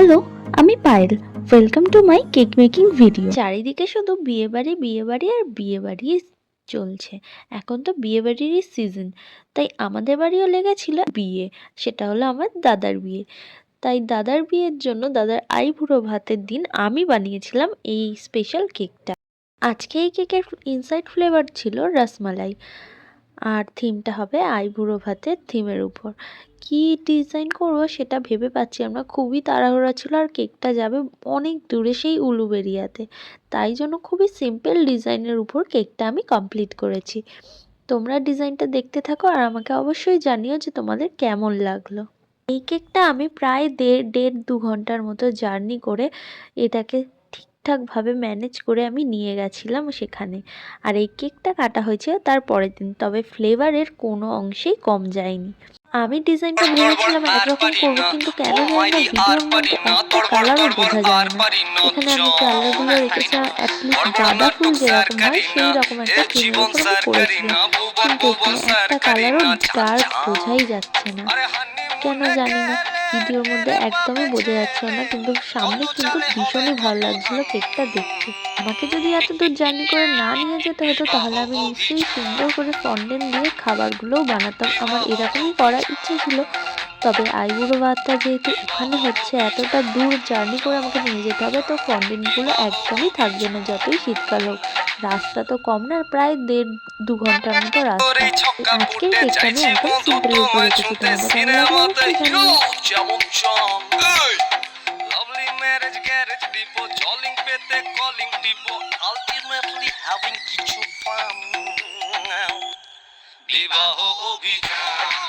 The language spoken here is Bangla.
হ্যালো, আমি Payel. Welcome to my cake making video. চারিদিকে শুধু বিয়েবাড়ি বিয়েবাড়ি আর বিয়েবাড়ি চলছে। এখন তো বিয়েবাড়িরই সিজন, তাই আমাদের বাড়িও লেগেছিল বিয়ে। সেটা হলো আমার দাদার বিয়ে। তাই দাদার বিয়ের জন্য দাদার আইবুড়ো ভাতের দিন আমি বানিয়েছিলাম এই স্পেশাল কেকটা। আজকে এই কেকের ইনসাইড ফ্লেভার ছিল রসমালাই, আর থিমটা হবে আইবুড়ো ভাতের থিমের উপর। কি ডিজাইন করব সেটা ভেবে পাচ্ছি আমরা, খুবই তাড়াহুড়া ছিল আর কেকটা যাবে অনেক দূরে সেই উলুবেরিয়াতে, তাই জন্য খুবই সিম্পল ডিজাইনের উপর কেকটা আমি কমপ্লিট করেছি। তোমরা ডিজাইনটা দেখতে থাকো আর আমাকে অবশ্যই জানিও যে তোমাদের কেমন লাগলো। এই কেকটা আমি প্রায় দেড় দু ঘন্টার মতো জার্নি করে এটাকে ঠিকঠাকভাবে ম্যানেজ করে আমি নিয়ে গেছিলাম সেখানে। আর এই কেকটা কাটা হয়েছে তার পরের দিন, তবে ফ্লেভারের কোনো অংশেই কম যায়নি। আমি ডিজাইনটা ভেবেছিলাম একরকম করবো, কিন্তু কেন জানি না ভিডিওর মধ্যে একটা কালারও বোঝা যায় না। এখানে আমি কালারগুলো রেখেছি অ্যাটলিস্ট গাঁদা ফুল যেরকম হয় সেই রকম একটা থিমের উপর আমি করেছিলাম, কিন্তু এখানে একটা কালারও ডার্ক বোঝাই যাচ্ছে না। কেন জানি না, ভিডিওর মধ্যে একদমই বোঝা যাচ্ছিল না, কিন্তু সামনে কিন্তু ভীষণই ভালো লাগছিল কেকটা দেখতে। আমাকে যদি এত দূর জার্নি করে না নিয়ে যেতে হতো তাহলে আমি নিশ্চয়ই সুন্দর করে ফন্ডেন্ট দিয়ে খাবারগুলোও বানাতাম। আমার এরকমই করার ইচ্ছে ছিল, তবে আইবুড়ো ভাতটা যেহেতু ওখানে হচ্ছে, এতটা দূর জার্নি করে আমাকে নিয়ে যেতে হবে, তো ফন্ডেন্টগুলো একদমই থাকবে না যতই শীতকাল হোক। রাস্তা তো কম না, প্রায় দেড় দু ঘন্টার মতো রাস্তা। আজকে এই কেকটা আমি একদম সিম্পলের উপর রেখেছি। তোমাদের কেমন লাগলো অবশ্যই জানিও।